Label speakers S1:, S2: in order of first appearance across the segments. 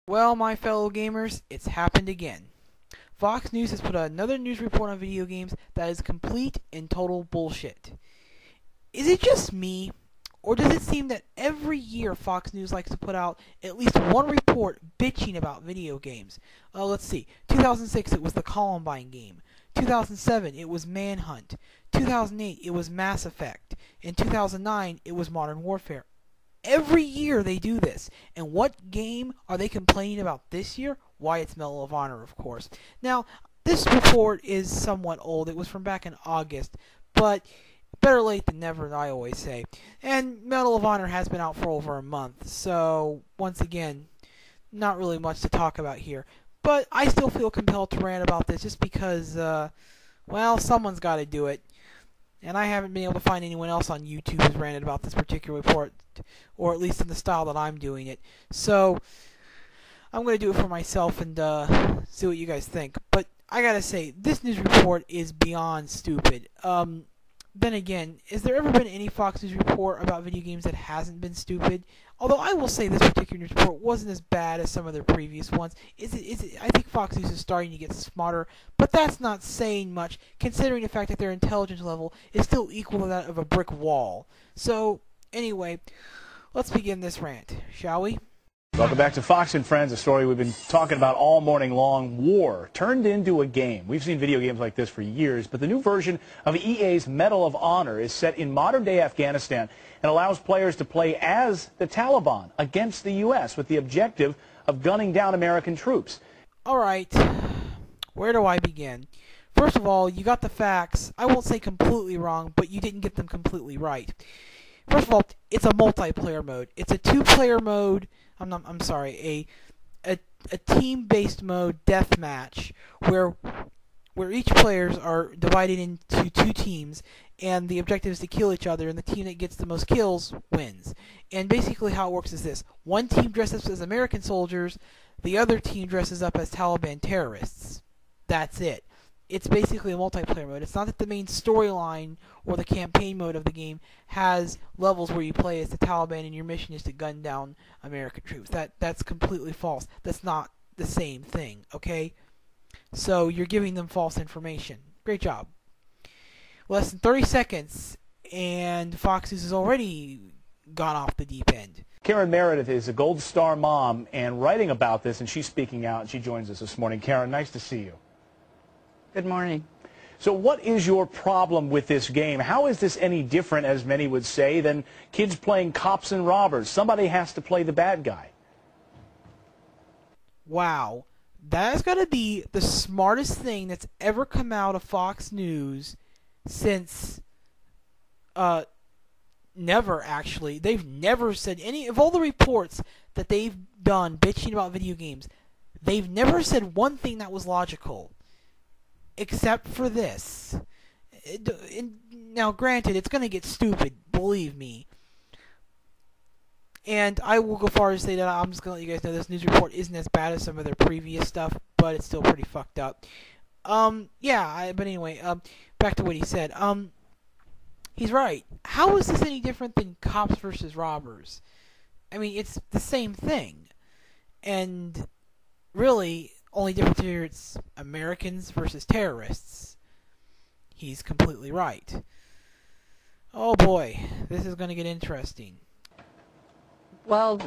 S1: Well, my fellow gamers, it's happened again. Fox News has put out another news report on video games that is complete and total bullshit. Is it just me, or does it seem that every year Fox News likes to put out at least one report bitching about video games? Let's see. 2006, it was the Columbine game. 2007, it was Manhunt. 2008, it was Mass Effect. In 2009, it was Modern Warfare. Every year they do this. And what game are they complaining about this year? Why, it's Medal of Honor, of course. Now, this report is somewhat old. It was from back in August. But better late than never, I always say. And Medal of Honor has been out for over a month. So, once again, not really much to talk about here. But I still feel compelled to rant about this just because, well, someone's got to do it. And I haven't been able to find anyone else on YouTube who's ranted about this particular report, or at least in the style that I'm doing it. So, I'm going to do it for myself and see what you guys think. But I gotta say, this news report is beyond stupid. Then again, has there ever been any Fox News report about video games that hasn't been stupid? Although I will say this particular news report wasn't as bad as some of their previous ones. I think Fox News is starting to get smarter, but that's not saying much, considering the fact that their intelligence level is still equal to that of a brick wall. So, anyway, let's begin this rant, shall we?
S2: Welcome back to Fox and Friends, a story we've been talking about all morning long. War turned into a game. We've seen video games like this for years, but the new version of EA's Medal of Honor is set in modern-day Afghanistan and allows players to play as the Taliban against the U.S. with the objective of gunning down American troops.
S1: All right, where do I begin? First of all, you got the facts. I won't say completely wrong, but you didn't get them completely right. First of all, it's a multiplayer mode. It's a two-player mode. I'm sorry, a team-based mode deathmatch where each players are divided into two teams, and the objective is to kill each other, and the team that gets the most kills wins. And basically how it works is this. One team dresses as American soldiers, the other team dresses up as Taliban terrorists. That's it. It's basically a multiplayer mode. It's not that the main storyline or the campaign mode of the game has levels where you play as the Taliban and your mission is to gun down American troops. That's completely false. That's not the same thing, okay? So you're giving them false information. Great job. Less than 30 seconds, and Fox News has already gone off the deep end.
S2: Karen Meredith is a Gold Star mom and writing about this, and she's speaking out, and she joins us this morning. Karen, nice to see you.
S3: Good morning.
S2: So what is your problem with this game? How is this any different, as many would say, than kids playing cops and robbers? Somebody has to play the bad guy.
S1: Wow. That's got to be the smartest thing that's ever come out of Fox News since, never actually. They've never said any, of all the reports that they've done bitching about video games, they've never said one thing that was logical. Except for this. Now, granted, it's going to get stupid, believe me. And I will go far as to say that I'm just going to let you guys know this news report isn't as bad as some of their previous stuff, but it's still pretty fucked up. But anyway, back to what he said. He's right. How is this any different than cops versus robbers? I mean, it's the same thing. And really, only difference here, it's Americans versus terrorists. He's completely right. Oh boy, this is going to get interesting.
S3: Well,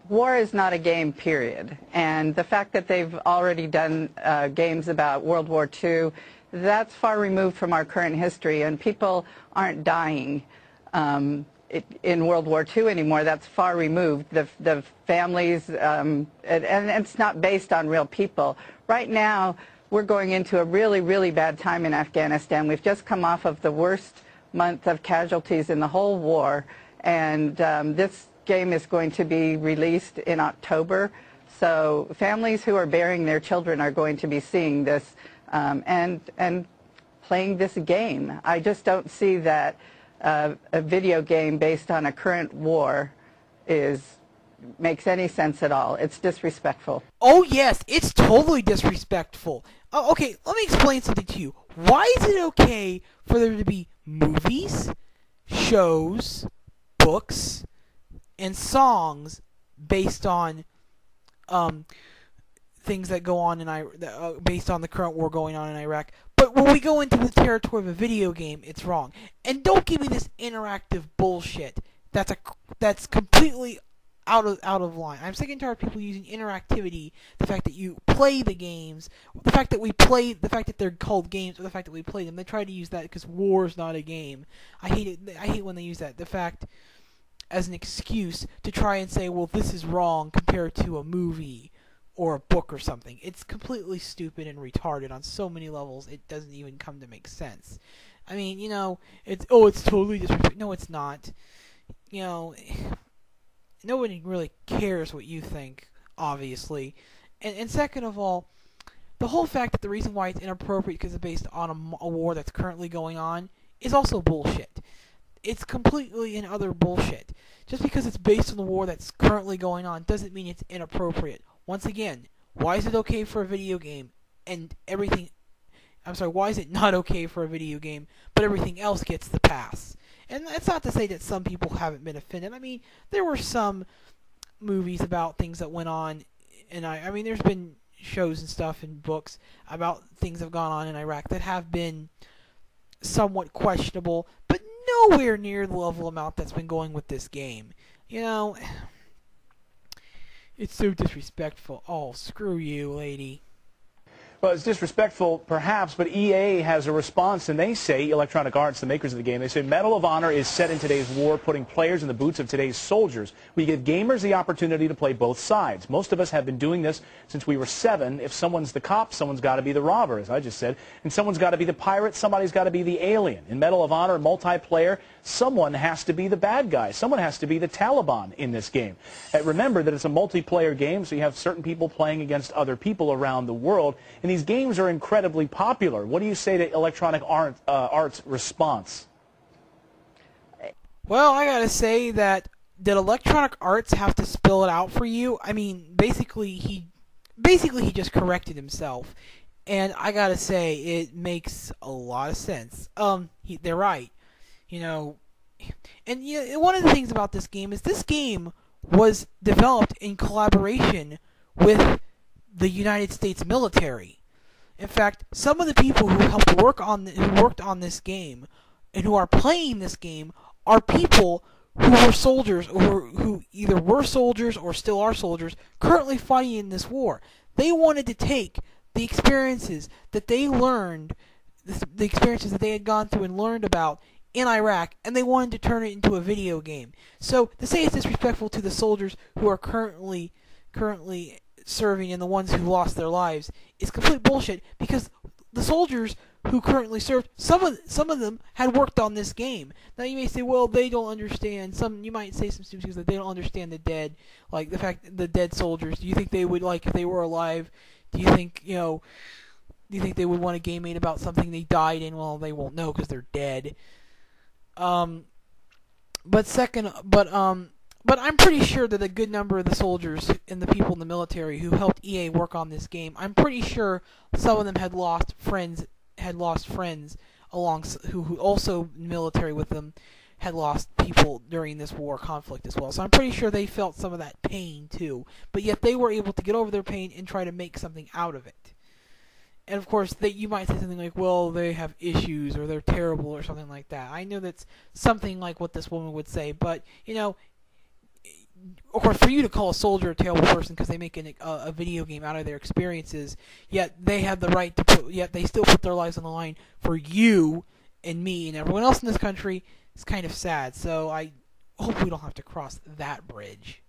S3: war is not a game, period. And the fact that they've already done games about World War II, that's far removed from our current history, and people aren't dying in World War II anymore. That's far removed. The families, and it's not based on real people. Right now, we're going into a really, really bad time in Afghanistan. We've just come off of the worst month of casualties in the whole war, and this game is going to be released in October. So families who are burying their children are going to be seeing this and playing this game. I just don't see that a video game based on a current war makes any sense at all. It's disrespectful.
S1: Oh yes, it's totally disrespectful. Okay, let me explain something to you. Why is it okay for there to be movies, shows, books, and songs based on things that go on in based on the current war going on in Iraq. But when we go into the territory of a video game, it's wrong. And don't give me this interactive bullshit. That's completely out of line. I'm sick and tired of people using interactivity, the fact that you play the games, the fact that they're called games, or the fact that we play them. They try to use that because war is not a game. I hate it. I hate when they use that. The fact as an excuse to try and say, well, this is wrong compared to a movie or a book or something. It's completely stupid and retarded on so many levels. It doesn't even come to make sense. I mean, it's totally disrespectful. No, it's not. Nobody really cares what you think, obviously. And second of all, the whole fact that the reason why it's inappropriate because it's based on a war that's currently going on is also bullshit. It's completely and utter bullshit. Just because it's based on the war that's currently going on doesn't mean it's inappropriate. Once again, why is it okay for a video game and everything... I'm sorry, why is it not okay for a video game, but everything else gets the pass? And it's not to say that some people haven't been offended. I mean, there were some movies about things that went on, and I mean, there's been shows and stuff and books about things that have gone on in Iraq that have been somewhat questionable, but nowhere near the level amount that's been going with this game. It's so disrespectful. Oh, screw you, lady.
S2: Well, it's disrespectful, perhaps, but EA has a response, and they say, Electronic Arts, the makers of the game, they say Medal of Honor is set in today's war, putting players in the boots of today's soldiers. We give gamers the opportunity to play both sides. Most of us have been doing this since we were 7. If someone's the cop, someone's got to be the robber, as I just said, and someone's got to be the pirate, somebody's got to be the alien. In Medal of Honor multiplayer, someone has to be the bad guy. Someone has to be the Taliban in this game. Remember that it's a multiplayer game, so you have certain people playing against other people around the world. And these games are incredibly popular. What do you say to Electronic Arts' response?
S1: Well, I gotta say that did Electronic Arts have to spell it out for you? I mean, basically he just corrected himself, and I gotta say it makes a lot of sense. They're right, And one of the things about this game is this game was developed in collaboration with the United States military. In fact, some of the people who worked on this game and who are playing this game are people who were soldiers or who either were soldiers or still are soldiers currently fighting in this war. They wanted to take the experiences that they learned, the experiences that they had gone through and learned about in Iraq, and they wanted to turn it into a video game. So to say it's disrespectful to the soldiers who are currently serving and the ones who lost their lives is complete bullshit, because the soldiers who currently served, some of them had worked on this game. Now you may say, well, they don't understand. You might say some stupid things that they don't understand the dead, like the fact the dead soldiers. Do you think they would, like, if they were alive? Do you think they would want a game made about something they died in? Well, they won't know because they're dead. But I'm pretty sure that a good number of the soldiers and the people in the military who helped EA work on this game, I'm pretty sure some of them had lost friends who also military with them had lost people during this war conflict as well. So I'm pretty sure they felt some of that pain too. But yet they were able to get over their pain and try to make something out of it. And of course, you might say something like, well, they have issues or they're terrible or something like that. I know that's something like what this woman would say, but of course, for you to call a soldier a terrible person because they make a video game out of their experiences, yet they have the right to yet they still put their lives on the line for you and me and everyone else in this country, is kind of sad. So I hope we don't have to cross that bridge.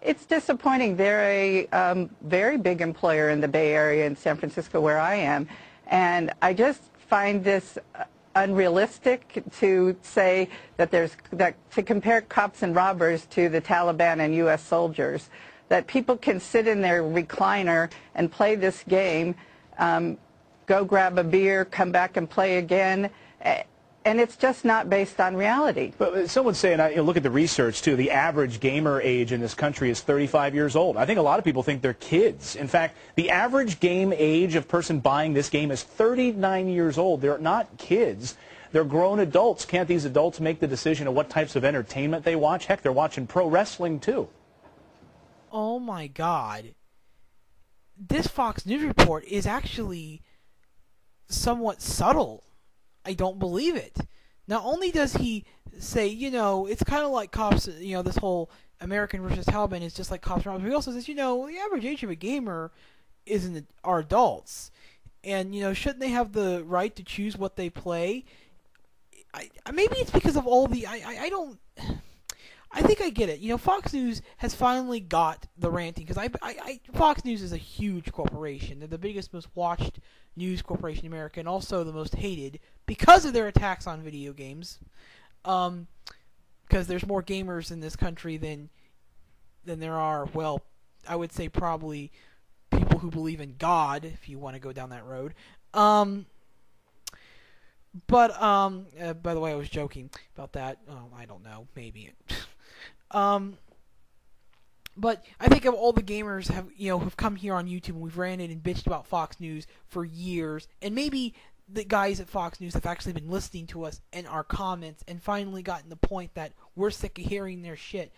S3: It's disappointing. They're a very big employer in the Bay Area in San Francisco where I am, and I just find this unrealistic to say that to compare cops and robbers to the Taliban and U.S. soldiers, that people can sit in their recliner and play this game, go grab a beer, come back and play again, and it's just not based on reality.
S2: But some would say, and I look at the research too, the average gamer age in this country is 35 years old. I think a lot of people think they're kids. In fact, the average game age of person buying this game is 39 years old. They're not kids. They're grown adults. Can't these adults make the decision of what types of entertainment they watch? Heck, they're watching pro wrestling too.
S1: Oh my God. this Fox News report is actually somewhat subtle. I don't believe it. Not only does he say, it's kind of like cops, this whole American versus Taliban is just like cops around, but he also says, the average age of a gamer are adults. And, shouldn't they have the right to choose what they play? Maybe it's because of all the... I don't... I think I get it. Fox News has finally got the ranting, because Fox News is a huge corporation. They're the biggest, most watched news corporation in America, and also the most hated because of their attacks on video games. Because there's more gamers in this country than there are, well, I would say probably people who believe in God, if you want to go down that road. But by the way, I was joking about that. I don't know, maybe. But I think of all the gamers have come here on YouTube, and we've ranted and bitched about Fox News for years, and maybe the guys at Fox News have actually been listening to us and our comments and finally gotten the point that we're sick of hearing their shit.